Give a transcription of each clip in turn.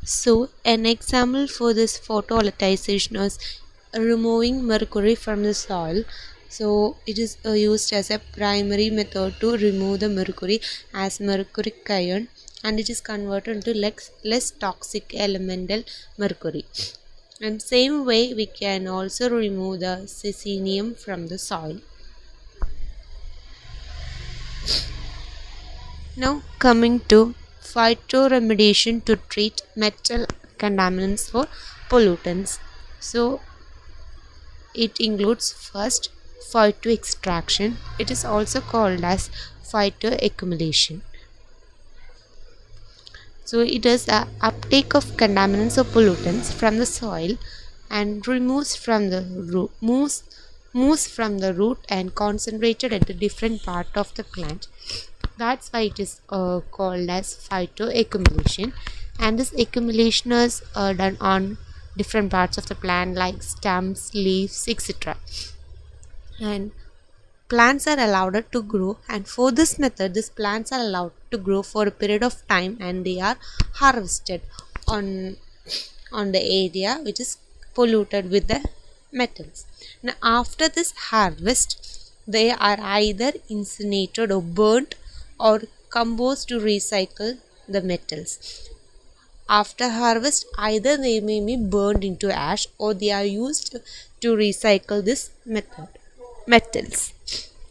So, an example for this photovoltaization is removing mercury from the soil. So, it is used as a primary method to remove the mercury as mercuric ion, and it is converted into less toxic elemental mercury. And same way, we can also remove the cesium from the soil. Now coming to phytoremediation to treat metal contaminants for pollutants. So it includes first phytoextraction. It is also called as phytoaccumulation. So it is the uptake of contaminants or pollutants from the soil and removes from the root moves from the root and concentrated at the different part of the plant. That's why it is called as phytoaccumulation, and this accumulation is done on different parts of the plant like stems, leaves, etc. And plants are allowed to grow, and for this method these plants are allowed to grow for a period of time, and they are harvested on the area which is polluted with the metals. Now after this harvest, they are either incinerated or burnt or compost to recycle the metals. After harvest, either they may be burned into ash or they are used to recycle this metals.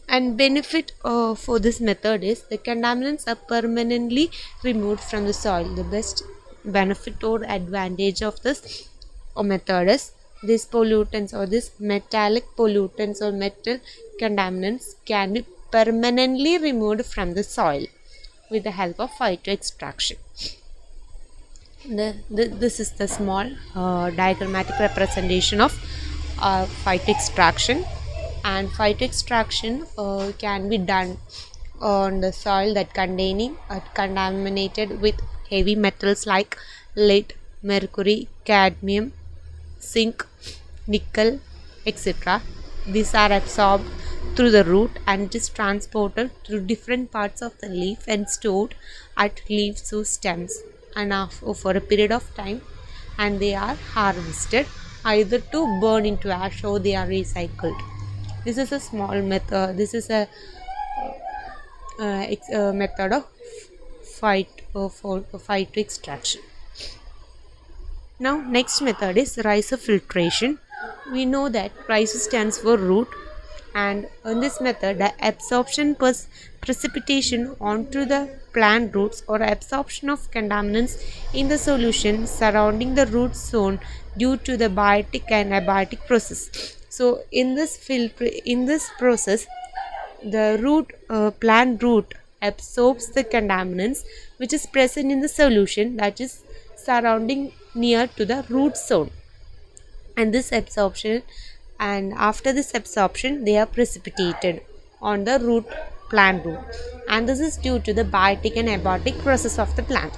And benefit for this method is the contaminants are permanently removed from the soil. The best benefit or advantage of this method is these pollutants or this metallic pollutants or metal contaminants can be permanently removed from the soil with the help of phytoextraction. This is the small diagrammatic representation of phytoextraction, and phytoextraction can be done on the soil that containing contaminated with heavy metals like lead, mercury, cadmium, zinc, nickel, etc. These are absorbed through the root and it is transported through different parts of the leaf and stored at leaves or stems and for a period of time, and they are harvested either to burn into ash or they are recycled. This is a small method. This is a method of phytoextraction. Now next method is rhizofiltration. We know that rhizo stands for root, and in this method the absorption precipitation onto the plant roots or absorption of contaminants in the solution surrounding the root zone due to the biotic and abiotic process. So in this process the plant root absorbs the contaminants which is present in the solution that is surrounding near to the root zone, and this absorption, and after this absorption they are precipitated on the plant root, and this is due to the biotic and abiotic process of the plant.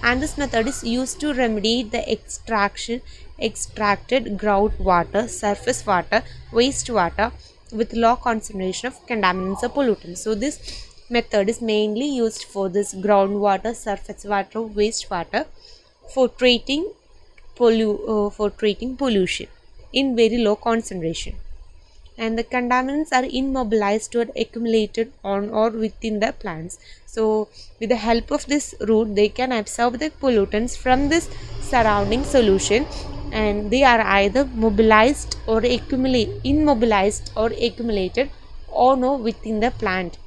And this method is used to remedy the extracted groundwater, surface water, wastewater with low concentration of contaminants or pollutants. So this method is mainly used for this groundwater, surface water, wastewater for treating pollution in very low concentration, and the contaminants are immobilized or accumulated on or within the plants. So with the help of this root they can absorb the pollutants from this surrounding solution, and they are either mobilized or immobilized or accumulated on or within the plant.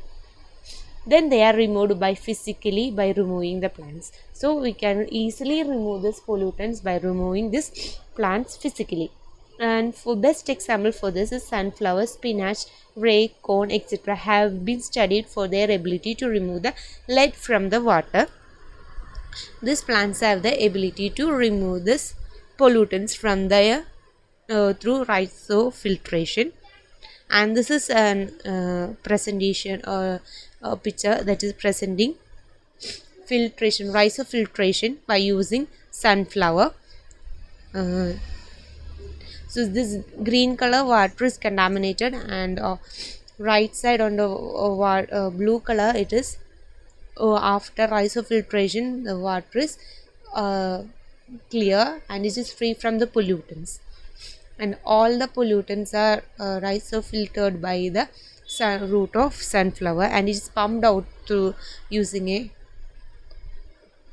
Then they are removed physically by removing the plants. So we can easily remove these pollutants by removing these plants physically. And for best example for this is sunflower, spinach, rake, corn, etc. have been studied for their ability to remove the lead from the water. These plants have the ability to remove this pollutants from their through rhizofiltration. And this is an presentation or a picture that is presenting rhizofiltration by using sunflower. So this green color water is contaminated, and right side on the blue color it is after rhizofiltration the water is clear and it is free from the pollutants, and all the pollutants are so filtered by the root of sunflower, and it is pumped out through using a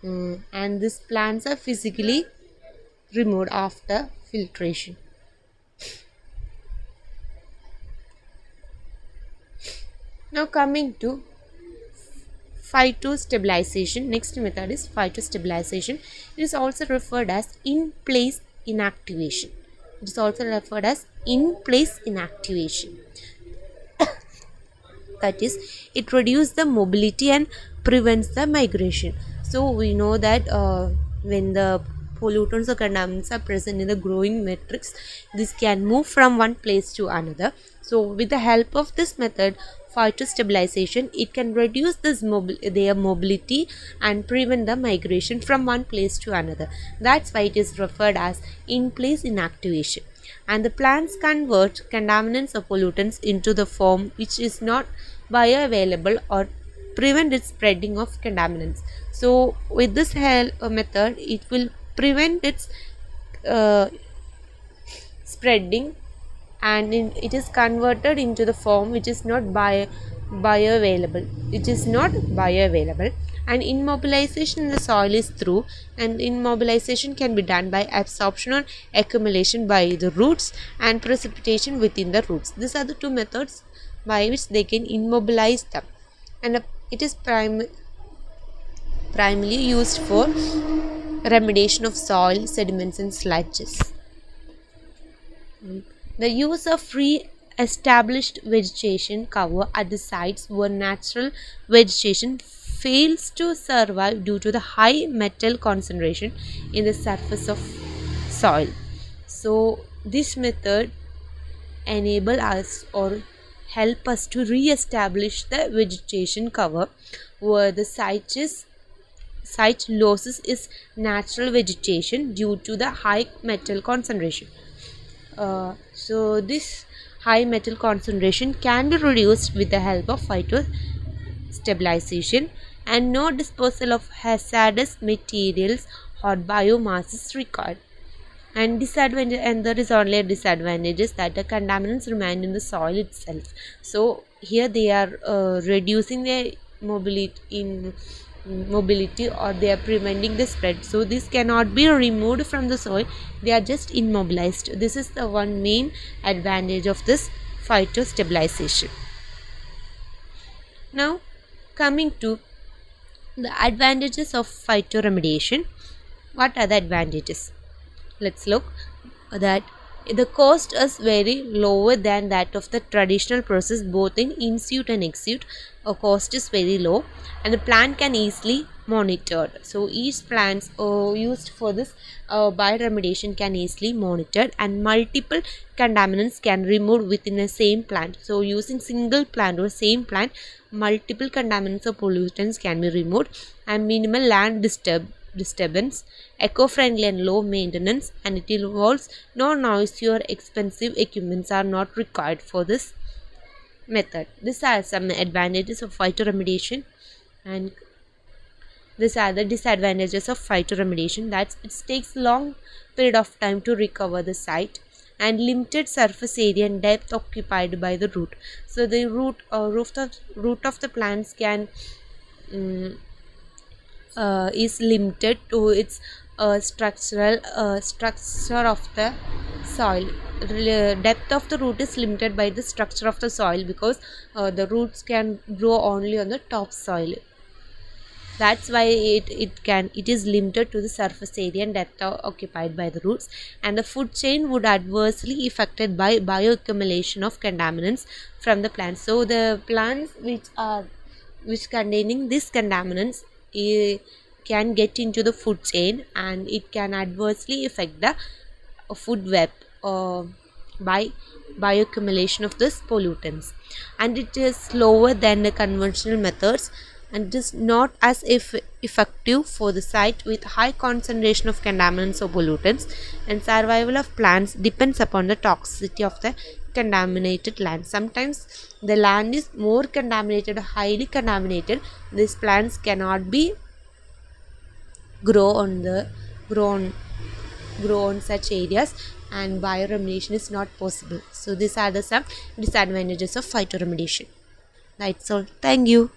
and these plants are physically removed after filtration. Now coming to phytostabilization. Next method is phytostabilization. It is also referred as in-place inactivation. It is also referred as in-place inactivation. That is, it reduces the mobility and prevents the migration. So we know that when the pollutants or contaminants are present in the growing matrix, this can move from one place to another. So with the help of this method, phytostabilization, it can reduce their mobility and prevent the migration from one place to another. That's why it is referred as in-place inactivation. And the plants convert contaminants or pollutants into the form which is not bioavailable or prevent its spreading of contaminants. So with this method, it will prevent its spreading, and it is converted into the form which is not bioavailable. It is not bioavailable. And immobilization in the soil is through, and immobilization can be done by absorption or accumulation by the roots and precipitation within the roots. These are the two methods by which they can immobilize them, and it is primarily used for remediation of soil, sediments and sludges. The use of pre-established vegetation cover at the sites where natural vegetation fails to survive due to the high metal concentration in the surface of soil. So this method enable us or help us to re-establish the vegetation cover where the site loses its natural vegetation due to the high metal concentration. So this high metal concentration can be reduced with the help of phytostabilization, and no disposal of hazardous materials or biomass is required. And there is only a disadvantage is that the contaminants remain in the soil itself. So here they are reducing their mobility or they are preventing the spread. So this cannot be removed from the soil, they are just immobilized. This is the one main advantage of this phytostabilization. Now coming to the advantages of phytoremediation. What are the advantages? Let's look that the cost is very lower than that of the traditional process, both in in-suit and ex-suit. A cost is very low, and the plant can easily monitored. So each plants used for this bioremediation can easily monitored, and multiple contaminants can removed within the same plant. So using single plant or same plant, multiple contaminants or pollutants can be removed, and minimal land disturbance, eco-friendly and low maintenance, and it involves no noisy or expensive equipments are not required for this method. These are some advantages of phytoremediation, and these are the disadvantages of phytoremediation. That it takes long period of time to recover the site, and limited surface area and depth occupied by the root. So the root of the plants can is limited to its structure of the soil. Depth of the root is limited by the structure of the soil, because the roots can grow only on the top soil. That's why it is limited to the surface area and depth occupied by the roots. And the food chain would adversely affected by bioaccumulation of contaminants from the plants. So the plants which containing these contaminants can get into the food chain, and it can adversely affect the food web by bioaccumulation of these pollutants. And it is slower than the conventional methods, and it is not as effective for the site with high concentration of contaminants or pollutants, and survival of plants depends upon the toxicity of the contaminated land. Sometimes the land is more contaminated, highly contaminated. These plants cannot be grow grow on grow on such areas, and bioremediation is not possible. So these are the some disadvantages of phytoremediation. That's all. Thank you.